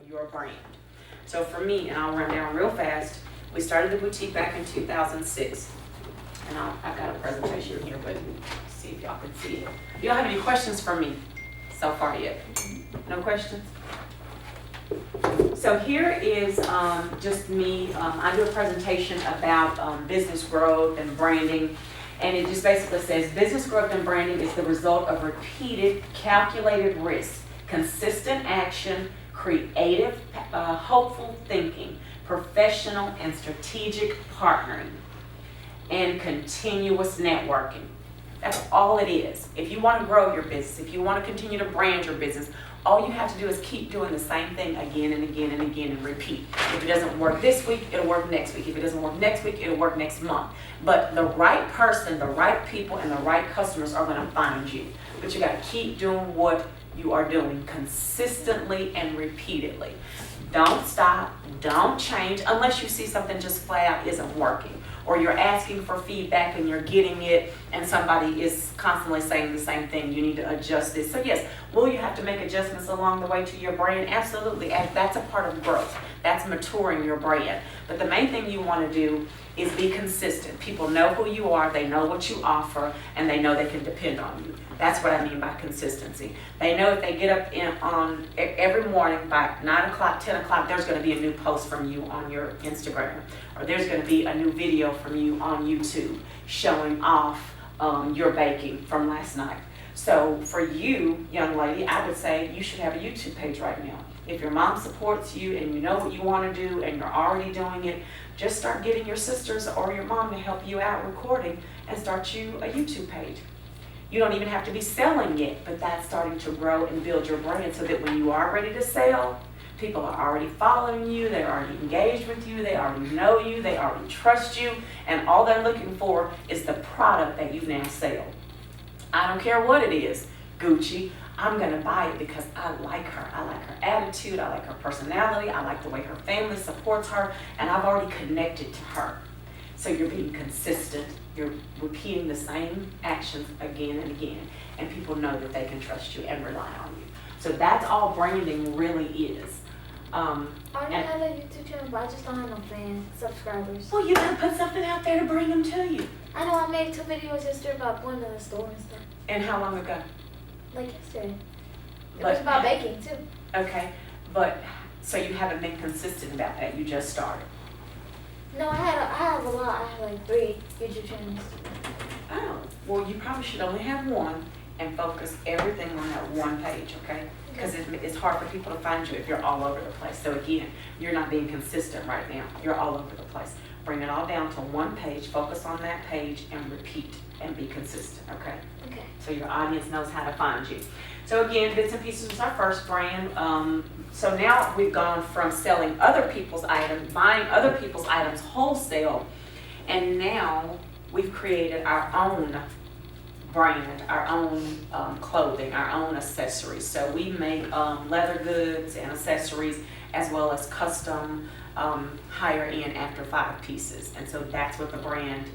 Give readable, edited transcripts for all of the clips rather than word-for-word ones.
your brand. So for me, and I'll run down real fast, we started the boutique back in 2006. And I've got a presentation here, but see if y'all can see it. Do y'all have any questions for me so far yet? No questions? So here is just me. I do a presentation about business growth and branding. And it just basically says business growth and branding is the result of repeated, calculated risk, consistent action, creative, hopeful thinking, professional and strategic partnering, and continuous networking. That's all it is. If you want to grow your business, if you want to continue to brand your business, all you have to do is keep doing the same thing again and again and again and repeat. If it doesn't work this week, it'll work next week. If it doesn't work next week, it'll work next month. But the right person, the right people, and the right customers are going to find you. But you got to keep doing what you are doing consistently and repeatedly. Don't stop, don't change unless you see something just flat out isn't working, or you're asking for feedback and you're getting it and somebody is constantly saying the same thing. You need to adjust this. So yes, will you have to make adjustments along the way to your brand? Absolutely. That's a part of growth. That's maturing your brand. But the main thing you want to do is be consistent. People know who you are, they know what you offer, and they know they can depend on you. That's what I mean by consistency. They know if they get up on every morning by 9 o'clock, 10 o'clock, there's going to be a new post from you on your Instagram, or there's going to be a new video from you on YouTube showing off your baking from last night. So for you, young lady, I would say you should have a YouTube page right now. If your mom supports you and you know what you want to do and you're already doing it, just start getting your sisters or your mom to help you out recording and start you a YouTube page. You don't even have to be selling yet, but that's starting to grow and build your brand so that when you are ready to sell, people are already following you, they're already engaged with you, they already know you, they already trust you, and all they're looking for is the product that you now sell. I don't care what it is, Gucci, I'm going to buy it because I like her. I like her attitude, I like her personality, I like the way her family supports her, and I've already connected to her. So you're being consistent, you're repeating the same actions again and again, and people know that they can trust you and rely on you. So that's all branding really is. I already have a YouTube channel, but I just don't have no fans, subscribers. Well, you gotta put something out there to bring them to you. I know I made 2 videos yesterday about going to the store and stuff. And how long ago? Like yesterday. It was about baking too. Okay, but so you haven't been consistent about that, you just started. No, I have a lot. I have like 3 YouTube channels. Oh, well, you probably should only have one and focus everything on that one page, okay? Because it's hard for people to find you if you're all over the place. So again, you're not being consistent right now. You're all over the place. Bring it all down to one page, focus on that page, and repeat and be consistent, okay? Okay. So your audience knows how to find you. So again, Bits and Pieces was our first brand. So now we've gone from selling other people's items, buying other people's items wholesale, and now we've created our own brand, our own clothing, our own accessories. So we make leather goods and accessories as well as custom higher end after 5 pieces. And so that's what the brand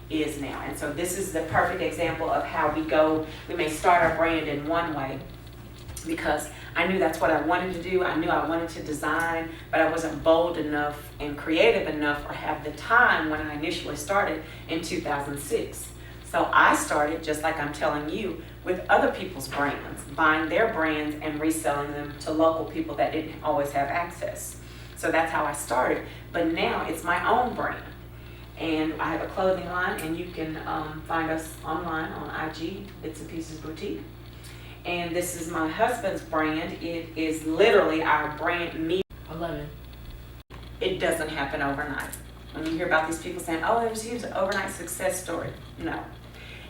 is now. And so this is the perfect example of how we go. We may start our brand in one way because I knew that's what I wanted to do. I knew I wanted to design, but I wasn't bold enough and creative enough or have the time when I initially started in 2006. So I started, just like I'm telling you, with other people's brands, buying their brands and reselling them to local people that didn't always have access. So that's how I started. But now it's my own brand. And I have a clothing line, and you can find us online on IG, Bits and Pieces Boutique. And this is my husband's brand. It is literally our brand. 11. It doesn't happen overnight. When you hear about these people saying, oh, here's an overnight success story. No.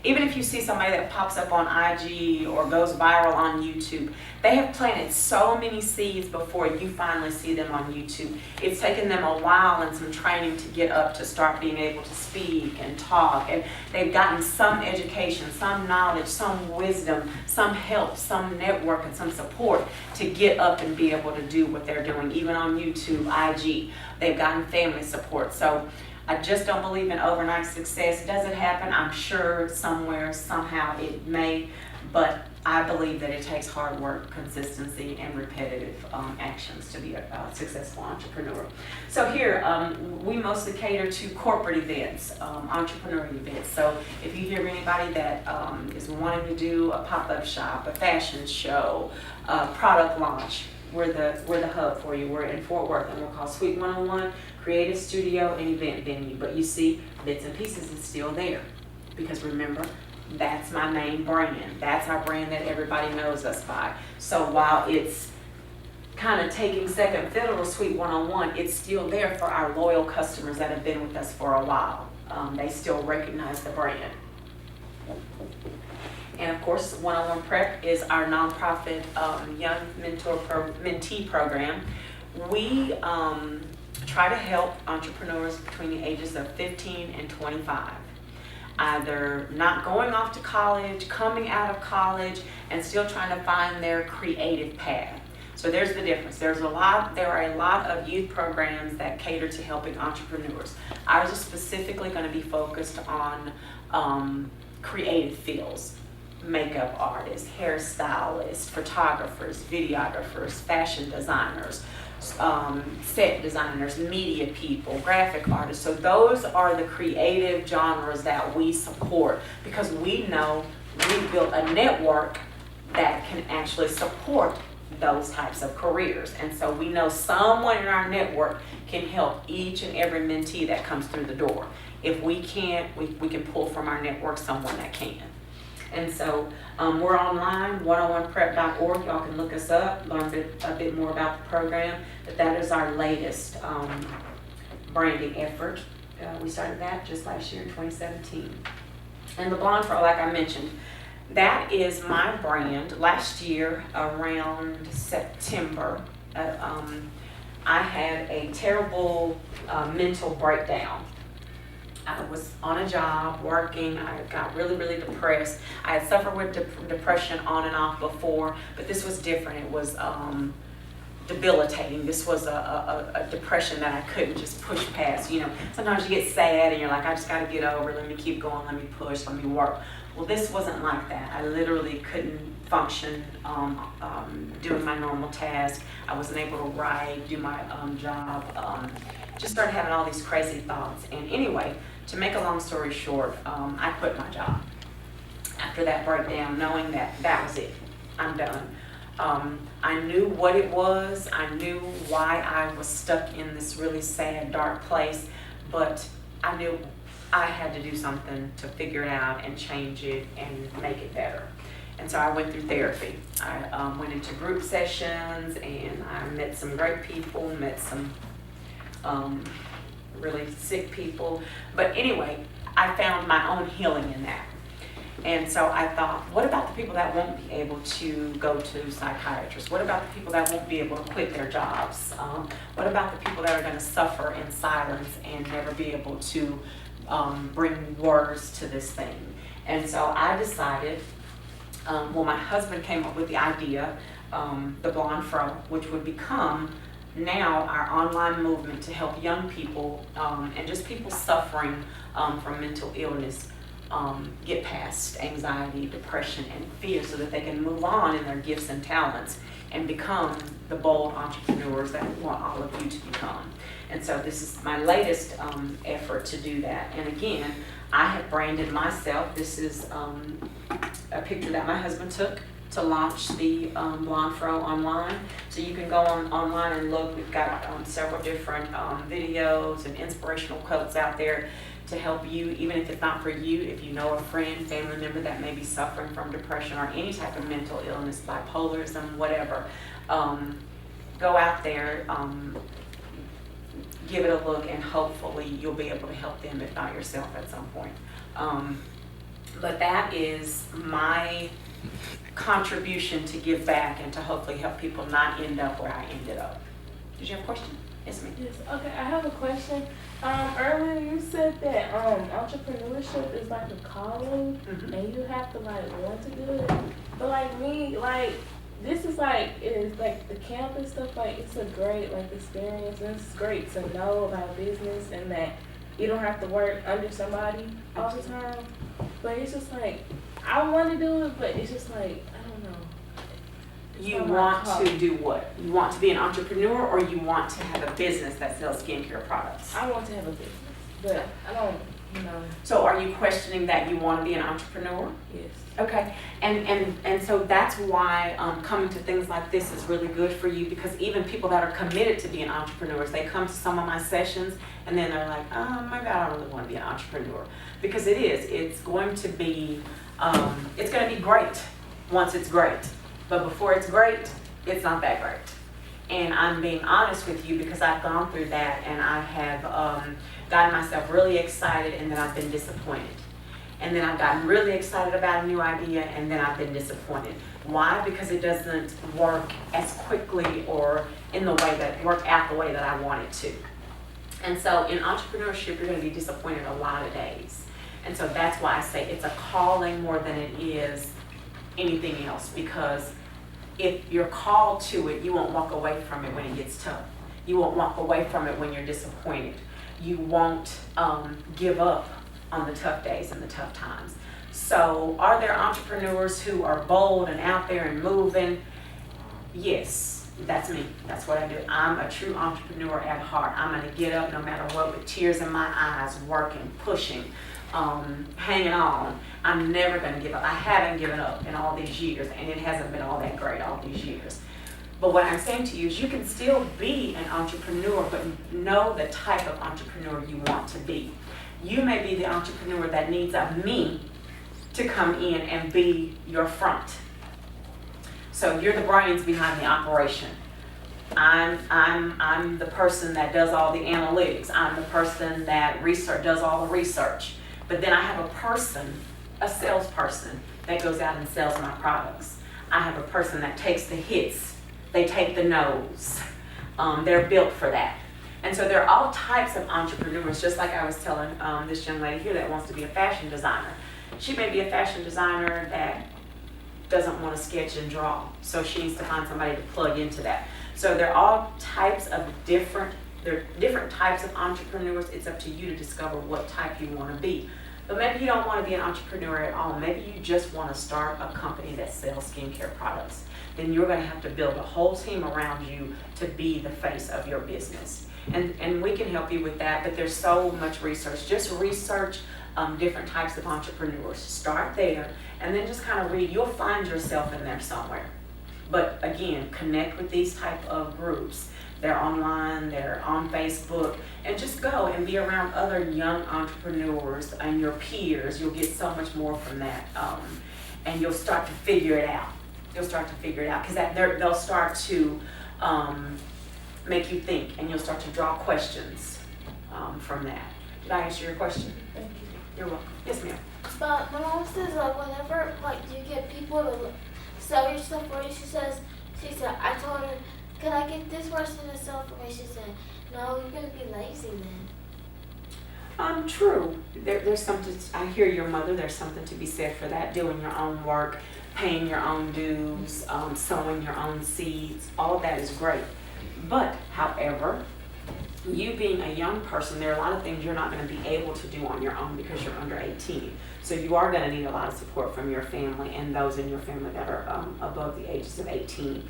Even if you see somebody that pops up on IG or goes viral on YouTube, they have planted so many seeds before you finally see them on YouTube. It's taken them a while and some training to get up to start being able to speak and talk. And they've gotten some education, some knowledge, some wisdom, some help, some network, and some support to get up and be able to do what they're doing, even on YouTube, IG. They've gotten family support. So I just don't believe in overnight success. Does it happen? I'm sure somewhere, somehow it may, but I believe that it takes hard work, consistency, and repetitive actions to be a successful entrepreneur. So here, we mostly cater to corporate events, entrepreneurial events. So if you hear of anybody that is wanting to do a pop-up shop, a fashion show, a product launch, we're the hub for you. We're in Fort Worth, and we're called Suite 101 Creative Studio and Event Venue. But you see, Bits and Pieces is still there, because remember, that's my main brand. That's our brand that everybody knows us by. So while it's kind of taking second fiddle to Suite 101, it's still there for our loyal customers that have been with us for a while. They still recognize the brand. And of course, 101 Prep is our nonprofit young mentee program. We try to help entrepreneurs between the ages of 15 and 25. Either not going off to college, coming out of college, and still trying to find their creative path. So there's the difference. There are a lot of youth programs that cater to helping entrepreneurs. Ours is specifically going to be focused on creative fields. Makeup artists, hairstylists, photographers, videographers, fashion designers, set designers, media people, graphic artists. So those are the creative genres that we support, because we know we built a network that can actually support those types of careers. And so we know someone in our network can help each and every mentee that comes through the door. If we can't, we can pull from our network someone that can. And so we're online, 101prep.org. Y'all can look us up, learn a bit more about the program. But that is our latest branding effort. We started that just last year in 2017. And the Blonde Fro, like I mentioned, that is my brand. Last year, around September, I had a terrible mental breakdown. I was on a job, working. I got really, really depressed. I had suffered with depression on and off before, but this was different. It was debilitating. This was a depression that I couldn't just push past. You know, sometimes you get sad and you're like, I just got to get over it. Let me keep going. Let me push. Let me work. Well, this wasn't like that. I literally couldn't function doing my normal task. I wasn't able to write, do my job. Just started having all these crazy thoughts. And anyway, to make a long story short, I quit my job after that breakdown, knowing that that was it. I'm done. I knew what it was. I knew why I was stuck in this really sad, dark place, but I knew I had to do something to figure it out and change it and make it better. And so I went through therapy. I went into group sessions, and I met some great people, met some really sick people. But anyway, I found my own healing in that. And so I thought, what about the people that won't be able to go to psychiatrists? What about the people that won't be able to quit their jobs? What about the people that are going to suffer in silence and never be able to bring words to this thing? And so I decided, my husband came up with the idea, the Blonde Fro, which would become now our online movement to help young people and just people suffering from mental illness get past anxiety, depression, and fear, so that they can move on in their gifts and talents and become the bold entrepreneurs that we want all of you to become. And so this is my latest effort to do that. And again, I have branded myself. This is a picture that my husband took to launch the Blonde Fro online. So you can go online and look. We've got several different videos and inspirational quotes out there to help you, even if it's not for you, if you know a friend, family member that may be suffering from depression or any type of mental illness, bipolarism, whatever. Go out there, give it a look, and hopefully you'll be able to help them, if not yourself, at some point. But that is my contribution to give back and to hopefully help people not end up where I ended up. Did you have a question? Yes, ma'am. Yes. Okay, I have a question. Earlier you said that entrepreneurship is like a calling, and you have to like want to do it. But like me, like this is like it's like the camp and stuff. Like it's a great like experience, and it's great to know about business and that you don't have to work under somebody all the time. But it's just like I want to do it, but it's just like I don't You not my want calling. to do what? You want to be an entrepreneur, or you want to have a business that sells skincare products? I want to have a business, but I don't, So are you questioning that you want to be an entrepreneur? yes. Okay, and so that's why coming to things like this is really good for you, because even people that are committed to being entrepreneurs, they come to some of my sessions and then they're like, oh, maybe I don't really want to be an entrepreneur. Because it's going to be great once it's great. But before it's great, it's not that great. And I'm being honest with you because I've gone through that, and I have gotten myself really excited, and then I've been disappointed. And then I've gotten really excited about a new idea, and then I've been disappointed. Why? Because it doesn't work as quickly or work out the way that I want it to. And so in entrepreneurship, you're going to be disappointed a lot of days. And so that's why I say it's a calling more than it is anything else, because if you're called to it, you won't walk away from it when it gets tough. You won't walk away from it when you're disappointed. You won't give up on the tough days and the tough times. So are there entrepreneurs who are bold and out there and moving? Yes, that's me. That's what I do. I'm a true entrepreneur at heart. I'm going to get up no matter what, with tears in my eyes, working, pushing, hanging on. I'm never going to give up. I haven't given up in all these years, and it hasn't been all that great all these years. But what I'm saying to you is you can still be an entrepreneur, but know the type of entrepreneur you want to be. You may be the entrepreneur that needs me to come in and be your front. So you're the brains behind the operation. I'm the person that does all the analytics. I'm the person that does all the research. But then I have a salesperson that goes out and sells my products. I have a person that takes the hits. They take the no's. They're built for that. And so there are all types of entrepreneurs, just like I was telling this young lady here that wants to be a fashion designer. She may be a fashion designer that doesn't want to sketch and draw, so she needs to find somebody to plug into that. So there are all types of different types of entrepreneurs. It's up to you to discover what type you want to be. But maybe you don't want to be an entrepreneur at all. Maybe you just want to start a company that sells skincare products. Then you're going to have to build a whole team around you to be the face of your business. And we can help you with that, but there's so much research. Just research different types of entrepreneurs. Start there, and then just kind of read. You'll find yourself in there somewhere. But again, connect with these type of groups. They're online, they're on Facebook, and just go and be around other young entrepreneurs and your peers. You'll get so much more from that, and you'll start to figure it out. Because they'll start to make you think, and you'll start to draw questions from that. Did I answer your question? Thank you. You're welcome. Yes, ma'am. But my mom says whenever you get people to sell your stuff for you, she said, I told her, can I get this person to sell for me? She said, no, you're gonna be lazy then. True. There's something. I hear your mother. There's something to be said for that. Doing your own work, paying your own dues, sowing your own seeds. All of that is great. But, however, you being a young person, there are a lot of things you're not going to be able to do on your own because you're under 18. So you are going to need a lot of support from your family and those in your family that are above the ages of 18.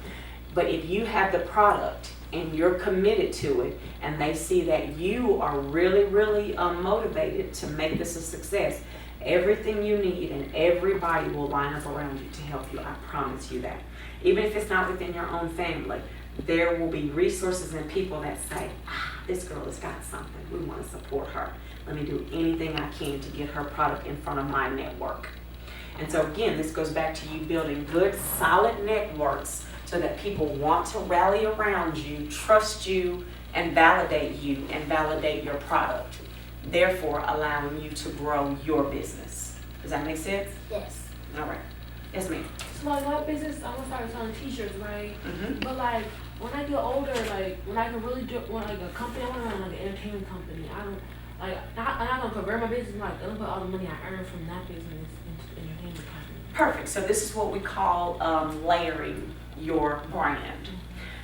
But if you have the product and you're committed to it, and they see that you are really, really motivated to make this a success, everything you need and everybody will line up around you to help you. I promise you that. Even if it's not within your own family, there will be resources and people that say, this girl has got something. We want to support her. Let me do anything I can to get her product in front of my network. And so again, this goes back to you building good, solid networks so that people want to rally around you, trust you, and validate your product. Therefore, allowing you to grow your business. Does that make sense? Yes. All right. Yes, ma'am. So my business, I'm gonna start selling t-shirts, right? Mm-hmm. But when I get older, when I can really do, a company, I want to run an entertainment company. I'm not gonna convert my business. I'm gonna put all the money I earn from that business into entertainment company. Perfect. So this is what we call layering your brand.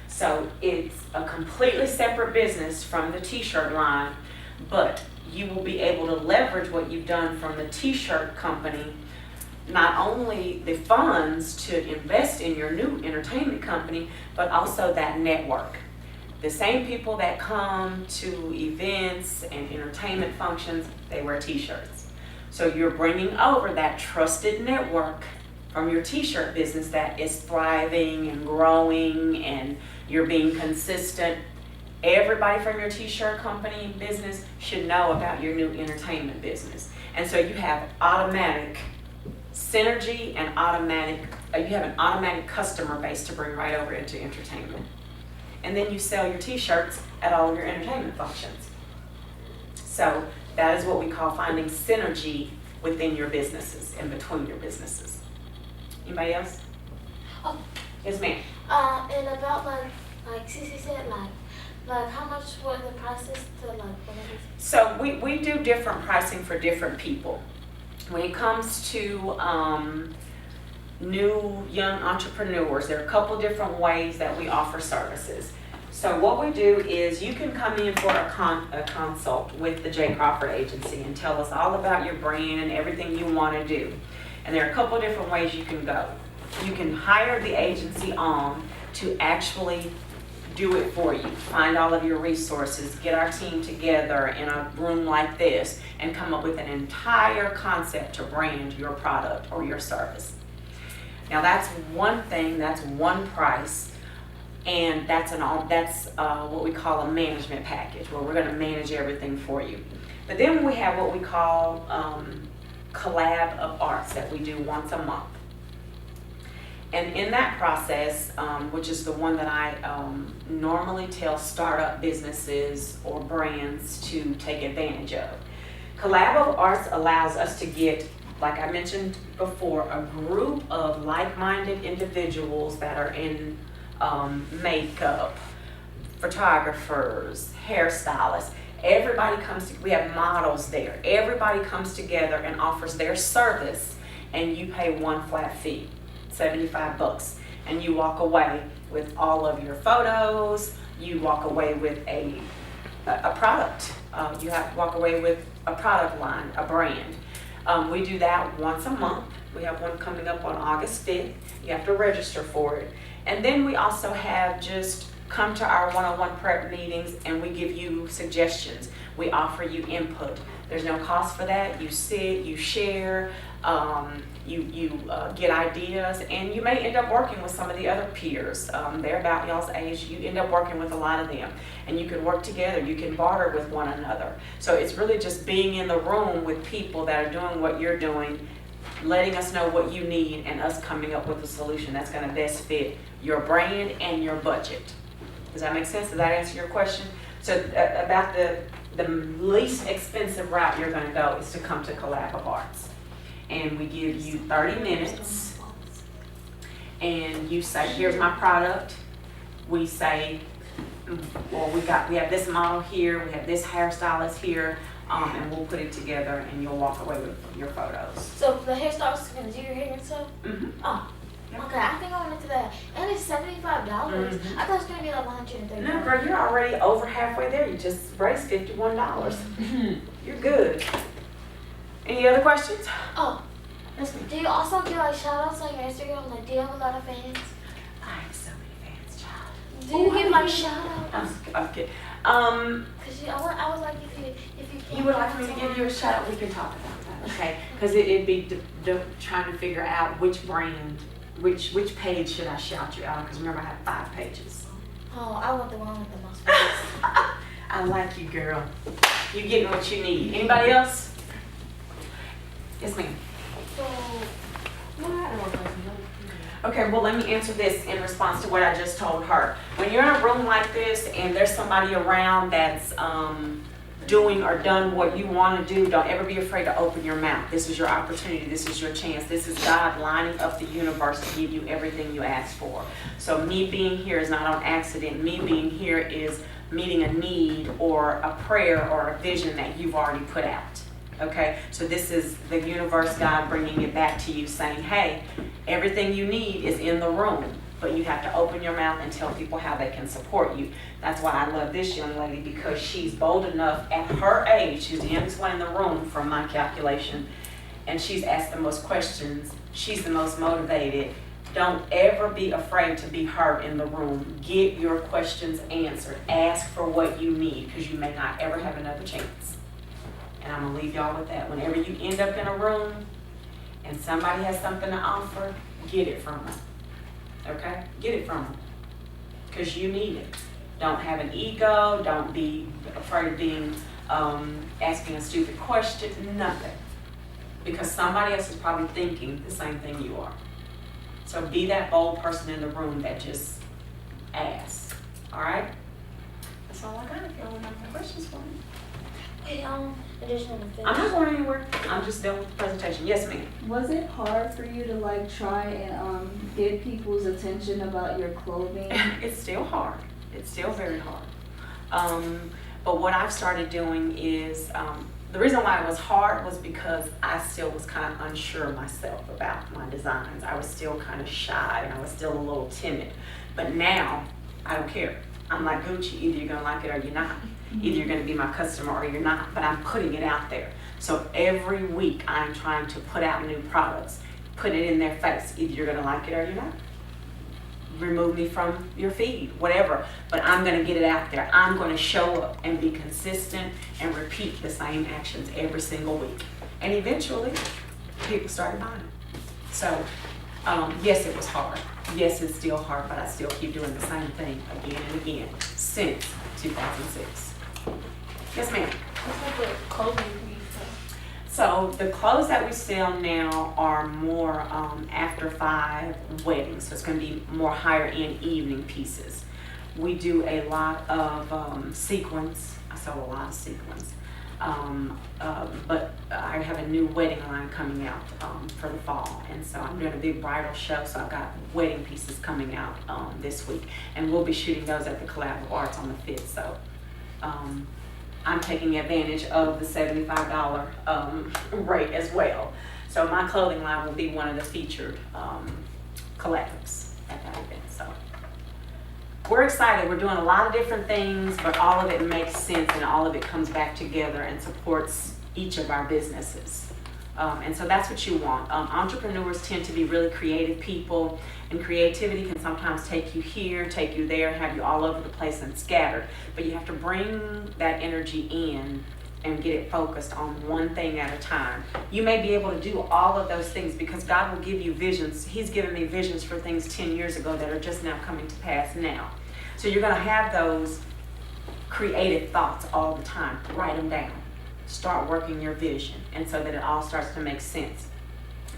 So it's a completely separate business from the t-shirt line, but you will be able to leverage what you've done from the t-shirt company not only the funds to invest in your new entertainment company, but also that network. The same people that come to events and entertainment functions, they wear t-shirts. So you're bringing over that trusted network from your t-shirt business that is thriving and growing, and you're being consistent. Everybody from your t-shirt company business should know about your new entertainment business. And so you have automatic synergy and you have an automatic customer base to bring right over into entertainment. And then you sell your t-shirts at all of your entertainment functions. So that is what we call finding synergy within your businesses and between your businesses. Anybody else? Oh. Yes, ma'am. And about like Cece said, like how much were the prices to like whatever? So we do different pricing for different people. When it comes to new young entrepreneurs, there are a couple different ways that we offer services. So what we do is you can come in for a consult with the J. Crawford Agency and tell us all about your brand and everything you want to do. And there are a couple different ways you can go. You can hire the agency on to actually do it for you. Find all of your resources, get our team together in a room like this, and come up with an entire concept to brand your product or your service. Now that's one thing, that's one price, and that's what we call a management package, where we're going to manage everything for you. But then we have what we call collab of arts that we do once a month. And in that process, which is the one that I normally tell startup businesses or brands to take advantage of, Collab of Arts allows us to get, like I mentioned before, a group of like-minded individuals that are in makeup, photographers, hairstylists. Everybody we have models there. Everybody comes together and offers their service, and you pay one flat fee, $75, and you walk away with all of your photos. You walk away with a product. You have to walk away with a product line, a brand. We do that once a month. We have one coming up on August 5th. You have to register for it. And then we also have just come to our one-on-one prep meetings, and we give you suggestions. We offer you input. There's no cost for that. You sit, you share, you get ideas, and you may end up working with some of the other peers. They're about y'all's age. You end up working with a lot of them, and you can work together. You can barter with one another. So it's really just being in the room with people that are doing what you're doing, letting us know what you need, and us coming up with a solution that's going to best fit your brand and your budget. Does that make sense? Does that answer your question? So about the least expensive route you're going to go is to come to Collab of Arts. And we give you 30 minutes, and you say, here's my product. We say, well, we have this model here, we have this hairstylist here, and we'll put it together, and you'll walk away with your photos. So the hairstylist is going to do your hair and stuff? Mm-hmm. Oh. Okay, I think I went into that. And it's $75. Mm-hmm. I thought it was going to be like $130. No, girl, you're already over halfway there. You just raised $51. You're good. Any other questions? Oh, do you also do like shout outs on your Instagram? Like, do you have a lot of fans? I have so many fans, child. Do you give like shout outs? I'm kidding. Cause I was like, if you can. You would like me to give you a shout out? We can talk about that, okay? Because it'd be trying to figure out which brand, which page should I shout you out? Because remember, I have 5 pages. Oh, I want the one with the most fans. I like you, girl. You getting what you need. Anybody else? Yes, ma'am. So, Okay, well, let me answer this in response to what I just told her. When you're in a room like this and there's somebody around that's doing or done what you want to do, don't ever be afraid to open your mouth. This is your opportunity. This is your chance. This is God lining up the universe to give you everything you ask for. So me being here is not on accident. Me being here is meeting a need or a prayer or a vision that you've already put out. Okay, so this is the universe, God bringing it back to you, saying, hey, everything you need is in the room, but you have to open your mouth and tell people how they can support you. That's why I love this young lady, because she's bold enough at her age. She's the youngest one in the room from my calculation, and she's asked the most questions She's the most motivated. Don't ever be afraid to be heard in the room. Get your questions answered. Ask for what you need, because you may not ever have another chance. And I'm gonna leave y'all with that. Whenever you end up in a room and somebody has something to offer, get it from them. Okay? Get it from them. Because you need it. Don't have an ego. Don't be afraid of being asking a stupid question. Nothing. Because somebody else is probably thinking the same thing you are. So be that bold person in the room that just asks. All right? That's all I got. If y'all have any questions for me. Wait, I just want to finish. I'm not going anywhere. I'm just done with the presentation. Yes, ma'am. Was it hard for you to like try and get people's attention about your clothing? It's still hard. It's still very hard. But what I've started doing is, the reason why it was hard was because I still was kind of unsure of myself about my designs. I was still kind of shy and I was still a little timid. But now, I don't care. I'm like Gucci, either you're gonna like it or you're not. Either you're gonna be my customer or you're not, but I'm putting it out there. So every week I'm trying to put out new products, put it in their face. Either you're gonna like it or you're not. Remove me from your feed, whatever, but I'm gonna get it out there. I'm gonna show up and be consistent and repeat the same actions every single week. And eventually, people started buying it. So, yes, it was hard. Yes, it's still hard, but I still keep doing the same thing again and again since 2006. Yes, ma'am. What's like the clothing piece? So the clothes that we sell now are more after 5 weddings. So it's going to be more higher end evening pieces. We do a lot of sequins. I sell a lot of sequins. But I have a new wedding line coming out for the fall. And so I'm doing a big bridal show. So I've got wedding pieces coming out this week. And we'll be shooting those at the Collab of Arts on the 5th. So I'm taking advantage of the $75 rate as well. So my clothing line will be one of the featured collabs at that event. So we're excited. We're doing a lot of different things, but all of it makes sense and all of it comes back together and supports each of our businesses. And so that's what you want. Entrepreneurs tend to be really creative people, and creativity can sometimes take you here, take you there, have you all over the place and scattered. But you have to bring that energy in and get it focused on one thing at a time. You may be able to do all of those things because God will give you visions. He's given me visions for things 10 years ago that are just now coming to pass now. So you're going to have those creative thoughts all the time. Write them down. Start working your vision, and so that it all starts to make sense.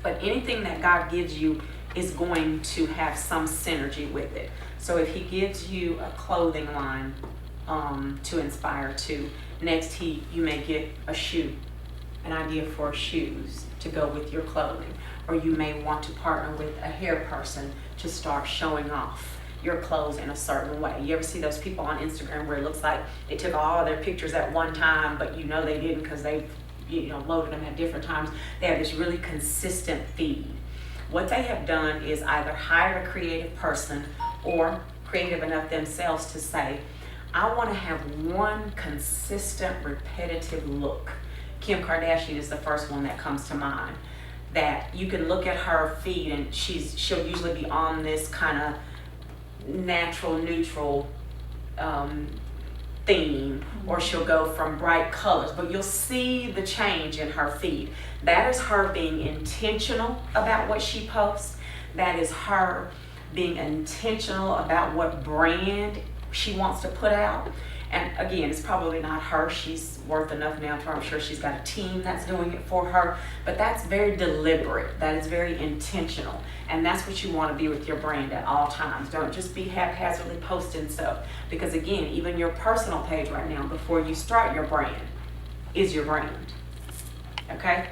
But anything that God gives you is going to have some synergy with it. So if He gives you a clothing line to inspire to, next you may get a shoe, an idea for shoes to go with your clothing, or you may want to partner with a hair person to start showing off your clothes in a certain way. You ever see those people on Instagram where it looks like they took all of their pictures at one time, but you know they didn't because they loaded them at different times. They have this really consistent feed. What they have done is either hired a creative person or creative enough themselves to say, I want to have one consistent, repetitive look. Kim Kardashian is the first one that comes to mind. That you can look at her feed and she'll usually be on this kind of natural, neutral theme, or she'll go from bright colors, but you'll see the change in her feed. That is her being intentional about what she posts. That is her being intentional about what brand she wants to put out. And again, it's probably not her. She's worth enough now to where I'm sure she's got a team that's doing it for her. But that's very deliberate. That is very intentional. And that's what you want to be with your brand at all times. Don't just be haphazardly posting stuff. Because again, even your personal page right now, before you start your brand, is your brand. Okay?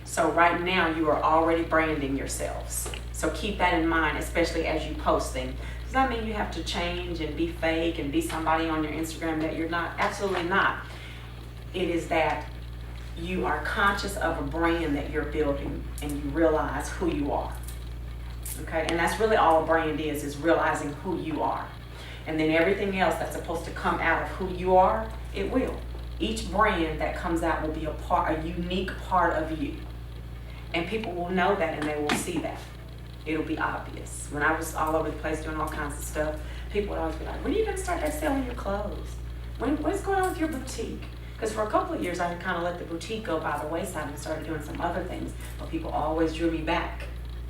So right now, you are already branding yourselves. So keep that in mind, especially as you post things. Does that mean you have to change and be fake and be somebody on your Instagram that you're not? Absolutely not. It is that you are conscious of a brand that you're building and you realize who you are. Okay? And that's really all a brand is realizing who you are. And then everything else that's supposed to come out of who you are, it will. Each brand that comes out will be a unique part of you. And people will know that and they will see that. It'll be obvious. When I was all over the place doing all kinds of stuff, people would always be like, when are you gonna start selling your clothes? What's going on with your boutique? Because for a couple of years, I kind of let the boutique go by the wayside and started doing some other things. But people always drew me back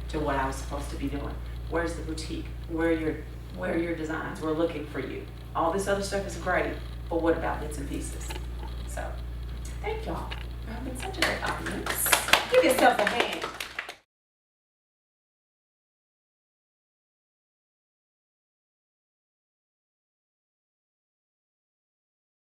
to what I was supposed to be doing. Where's the boutique? Where are your designs? We're looking for you. All this other stuff is great, but what about bits and pieces? So, thank y'all. Y'all have been such a good audience. Give yourself a hand.